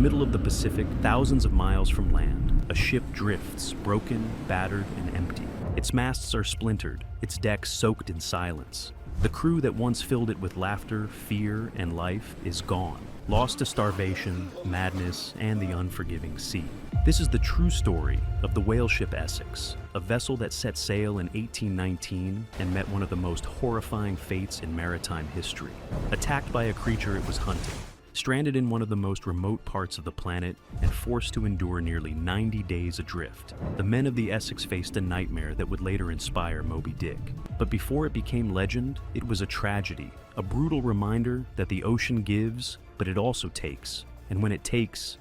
middle of the Pacific, thousands of miles from land, a ship drifts, broken, battered, and empty. Its masts are splintered, its decks soaked in silence. The crew that once filled it with laughter, fear, and life is gone, lost to starvation, madness, and the unforgiving sea. This is the true story of the whaleship Essex, a vessel that set sail in 1819 and met one of the most horrifying fates in maritime history. Attacked by a creature it was hunting, stranded in one of the most remote parts of the planet, and forced to endure nearly 90 days adrift, the men of the Essex faced a nightmare that would later inspire Moby-Dick. But before it became legend, it was a tragedy, a brutal reminder that the ocean gives, but it also takes. And when it takes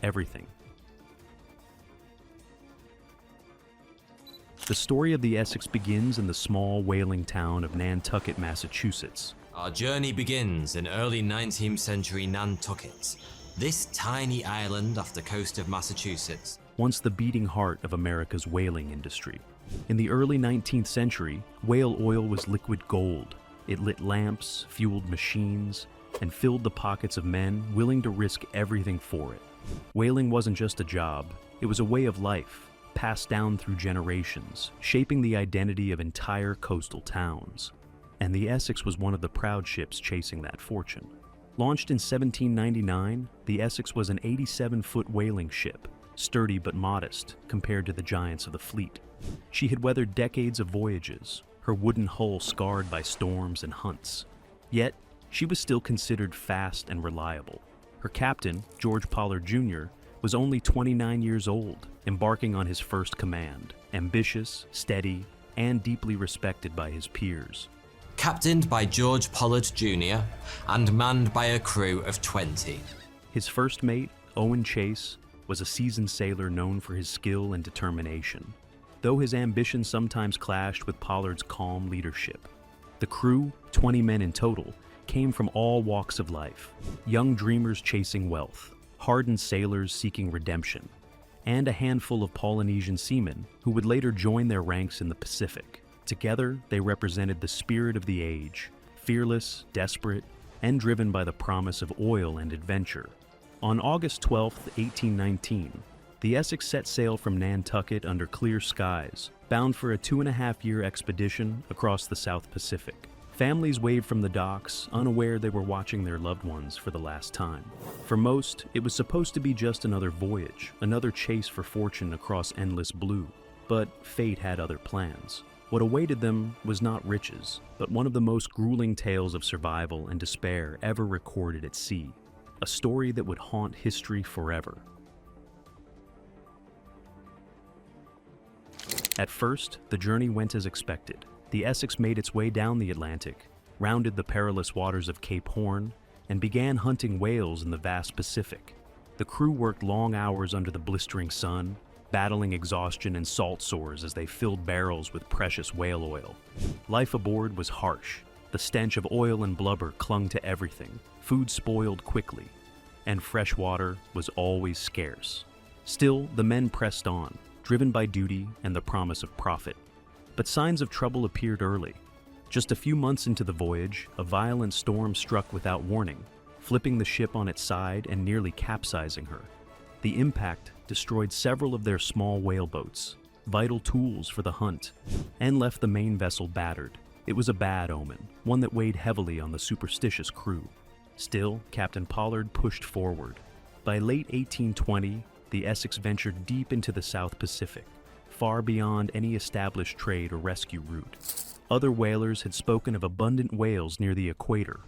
everything. The story of the Essex begins in the small whaling town of Nantucket, Massachusetts. Our journey begins in early 19th century Nantucket, this tiny island off the coast of Massachusetts. Once the beating heart of America's whaling industry. In the early 19th century, whale oil was liquid gold. It lit lamps, fueled machines, and filled the pockets of men willing to risk everything for it. Whaling wasn't just a job, it was a way of life, passed down through generations, shaping the identity of entire coastal towns. And the Essex was one of the proud ships chasing that fortune. Launched in 1799, the Essex was an 87-foot whaling ship, sturdy but modest compared to the giants of the fleet. She had weathered decades of voyages, her wooden hull scarred by storms and hunts. Yet, she was still considered fast and reliable. Her captain, George Pollard Jr., was only 29 years old, embarking on his first command, ambitious, steady, and deeply respected by his peers. Captained by George Pollard Jr. and manned by a crew of 20. His first mate, Owen Chase, was a seasoned sailor known for his skill and determination, though his ambition sometimes clashed with Pollard's calm leadership. The crew, 20 men in total, came from all walks of life, young dreamers chasing wealth, hardened sailors seeking redemption, and a handful of Polynesian seamen who would later join their ranks in the Pacific. Together, they represented the spirit of the age, fearless, desperate, and driven by the promise of oil and adventure. On August 12, 1819, the Essex set sail from Nantucket under clear skies, bound for a 2.5-year expedition across the South Pacific. Families waved from the docks, unaware they were watching their loved ones for the last time. For most, it was supposed to be just another voyage, another chase for fortune across endless blue. But fate had other plans. What awaited them was not riches, but one of the most grueling tales of survival and despair ever recorded at sea. A story that would haunt history forever. At first, the journey went as expected. The Essex made its way down the Atlantic, rounded the perilous waters of Cape Horn, and began hunting whales in the vast Pacific. The crew worked long hours under the blistering sun, battling exhaustion and salt sores as they filled barrels with precious whale oil. Life aboard was harsh. The stench of oil and blubber clung to everything. Food spoiled quickly, and fresh water was always scarce. Still, the men pressed on, driven by duty and the promise of profit. But signs of trouble appeared early. Just a few months into the voyage, a violent storm struck without warning, flipping the ship on its side and nearly capsizing her. The impact destroyed several of their small whaleboats, vital tools for the hunt, and left the main vessel battered. It was a bad omen, one that weighed heavily on the superstitious crew. Still, Captain Pollard pushed forward. By late 1820, the Essex ventured deep into the South Pacific, far beyond any established trade or rescue route. Other whalers had spoken of abundant whales near the equator,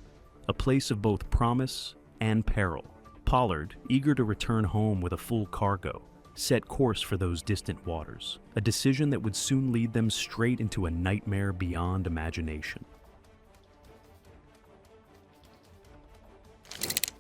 a place of both promise and peril. Pollard, eager to return home with a full cargo, set course for those distant waters, a decision that would soon lead them straight into a nightmare beyond imagination.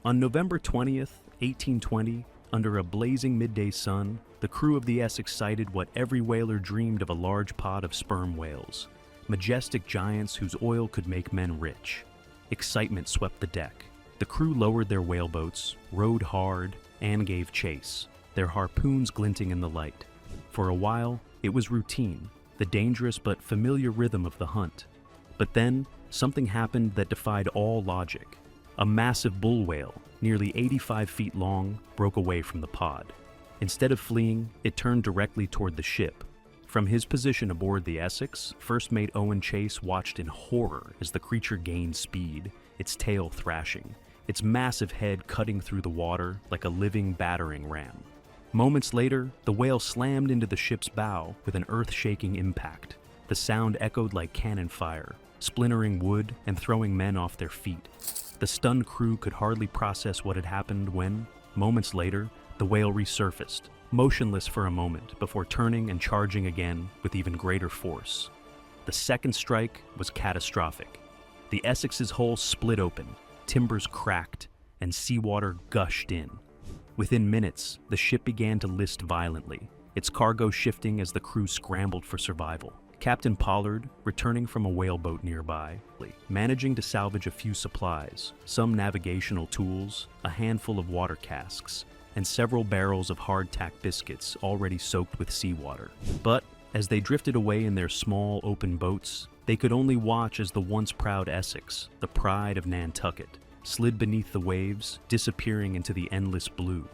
On November 20th, 1820, under a blazing midday sun, the crew of the Essex sighted what every whaler dreamed of: a large pod of sperm whales, majestic giants whose oil could make men rich. Excitement swept the deck. The crew lowered their whaleboats, rowed hard, and gave chase, their harpoons glinting in the light. For a while, it was routine, the dangerous but familiar rhythm of the hunt. But then, something happened that defied all logic. A massive bull whale, nearly 85 feet long, broke away from the pod. Instead of fleeing, it turned directly toward the ship. From his position aboard the Essex, First Mate Owen Chase watched in horror as the creature gained speed, its tail thrashing, its massive head cutting through the water like a living battering ram. Moments later, the whale slammed into the ship's bow with an earth-shaking impact. The sound echoed like cannon fire, splintering wood and throwing men off their feet. The stunned crew could hardly process what had happened when, moments later, the whale resurfaced, motionless for a moment before turning and charging again with even greater force. The second strike was catastrophic. The Essex's hull split open, timbers cracked, and seawater gushed in. Within minutes, the ship began to list violently, its cargo shifting as the crew scrambled for survival. Captain Pollard, returning from a whaleboat nearby, managing to salvage a few supplies, some navigational tools, a handful of water casks, and several barrels of hardtack biscuits already soaked with seawater. But as they drifted away in their small, open boats, they could only watch as the once proud Essex, the pride of Nantucket, slid beneath the waves, disappearing into the endless blue.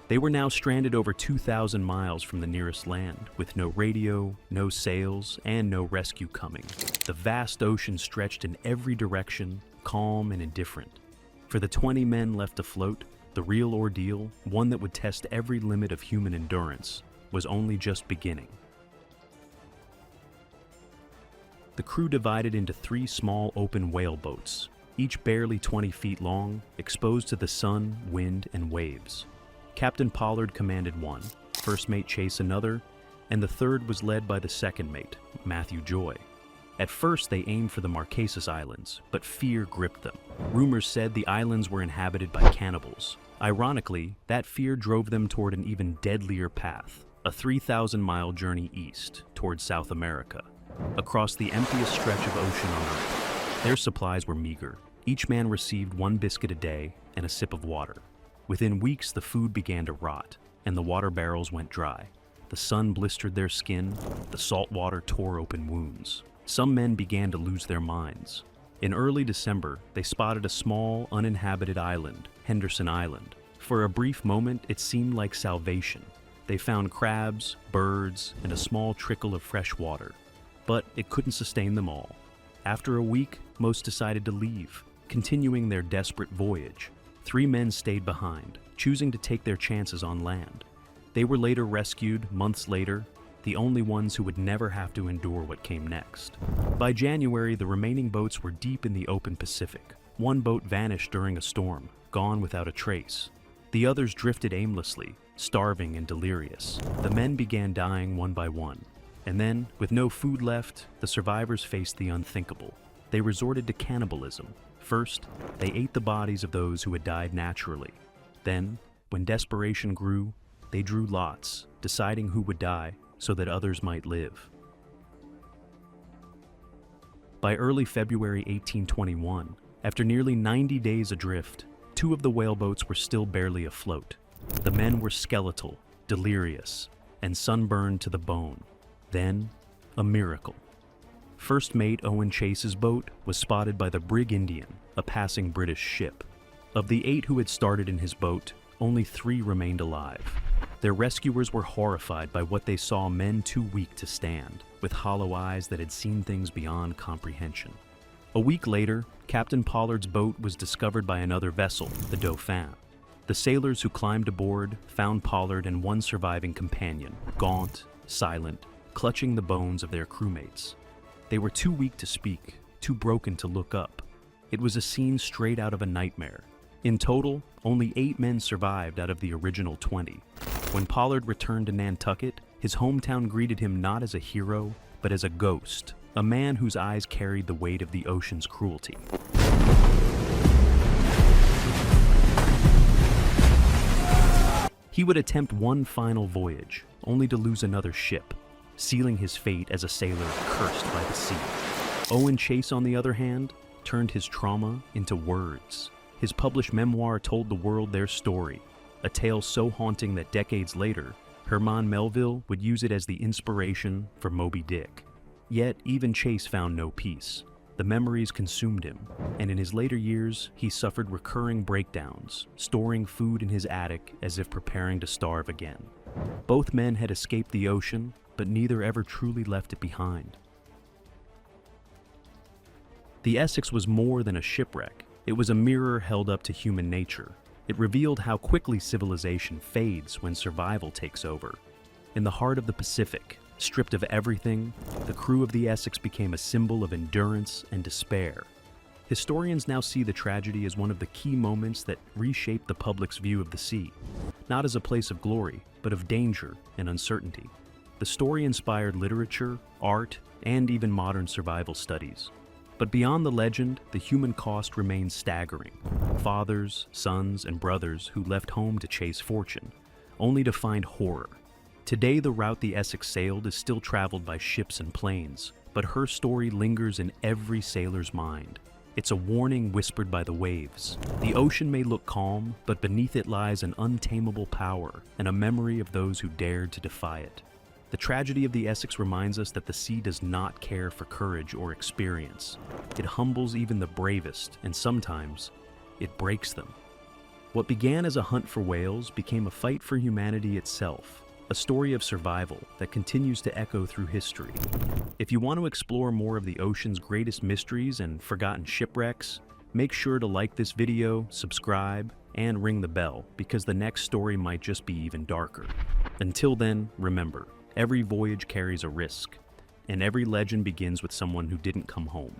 They were now stranded over 2,000 miles from the nearest land, with no radio, no sails, and no rescue coming. The vast ocean stretched in every direction, calm and indifferent. For the 20 men left afloat, the real ordeal, one that would test every limit of human endurance, was only just beginning. The crew divided into 3 small open whaleboats, each barely 20 feet long, exposed to the sun, wind, and waves. Captain Pollard commanded one, First Mate Chase another, and the third was led by the second mate, Matthew Joy. At first they aimed for the Marquesas Islands, but fear gripped them. Rumors said the islands were inhabited by cannibals. Ironically, that fear drove them toward an even deadlier path, a 3,000-mile journey east, toward South America, across the emptiest stretch of ocean on Earth. Their supplies were meager. Each man received 1 biscuit a day and a sip of water. Within weeks, the food began to rot, and the water barrels went dry. The sun blistered their skin, the salt water tore open wounds. Some men began to lose their minds. In early December, they spotted a small, uninhabited island, Henderson Island. For a brief moment, it seemed like salvation. They found crabs, birds, and a small trickle of fresh water. But it couldn't sustain them all. After a week, most decided to leave, continuing their desperate voyage. 3 men stayed behind, choosing to take their chances on land. They were later rescued, months later, the only ones who would never have to endure what came next. By January, the remaining boats were deep in the open Pacific. 1 boat vanished during a storm, gone without a trace. The others drifted aimlessly, starving and delirious. The men began dying one by one. And then, with no food left, the survivors faced the unthinkable. They resorted to cannibalism. First, they ate the bodies of those who had died naturally. Then, when desperation grew, they drew lots, deciding who would die so that others might live. By early February 1821, after nearly 90 days adrift, 2 of the whaleboats were still barely afloat. The men were skeletal, delirious, and sunburned to the bone. Then, a miracle. First Mate Owen Chase's boat was spotted by the Brig Indian, a passing British ship. Of the 8 who had started in his boat, only 3 remained alive. Their rescuers were horrified by what they saw men too weak to stand, with hollow eyes that had seen things beyond comprehension. A week later, Captain Pollard's boat was discovered by another vessel, the Dauphin. The sailors who climbed aboard found Pollard and 1 surviving companion, gaunt, silent, clutching the bones of their crewmates. They were too weak to speak, too broken to look up. It was a scene straight out of a nightmare. In total, only 8 men survived out of the original 20. When Pollard returned to Nantucket, his hometown greeted him not as a hero, but as a ghost, a man whose eyes carried the weight of the ocean's cruelty. He would attempt one final voyage, only to lose another ship, sealing his fate as a sailor cursed by the sea. Owen Chase, on the other hand, turned his trauma into words. His published memoir told the world their story, a tale so haunting that decades later, Herman Melville would use it as the inspiration for Moby-Dick. Yet, even Chase found no peace. The memories consumed him, and in his later years, he suffered recurring breakdowns, storing food in his attic as if preparing to starve again. Both men had escaped the ocean, but neither ever truly left it behind. The Essex was more than a shipwreck. It was a mirror held up to human nature. It revealed how quickly civilization fades when survival takes over. In the heart of the Pacific, stripped of everything, the crew of the Essex became a symbol of endurance and despair. Historians now see the tragedy as one of the key moments that reshaped the public's view of the sea, not as a place of glory, but of danger and uncertainty. The story inspired literature, art, and even modern survival studies. But beyond the legend, the human cost remains staggering. Fathers, sons, and brothers who left home to chase fortune, only to find horror. Today, the route the Essex sailed is still traveled by ships and planes, but her story lingers in every sailor's mind. It's a warning whispered by the waves. The ocean may look calm, but beneath it lies an untamable power and a memory of those who dared to defy it. The tragedy of the Essex reminds us that the sea does not care for courage or experience. It humbles even the bravest, and sometimes it breaks them. What began as a hunt for whales became a fight for humanity itself, a story of survival that continues to echo through history. If you want to explore more of the ocean's greatest mysteries and forgotten shipwrecks, make sure to like this video, subscribe, and ring the bell, because the next story might just be even darker. Until then, remember, every voyage carries a risk, and every legend begins with someone who didn't come home.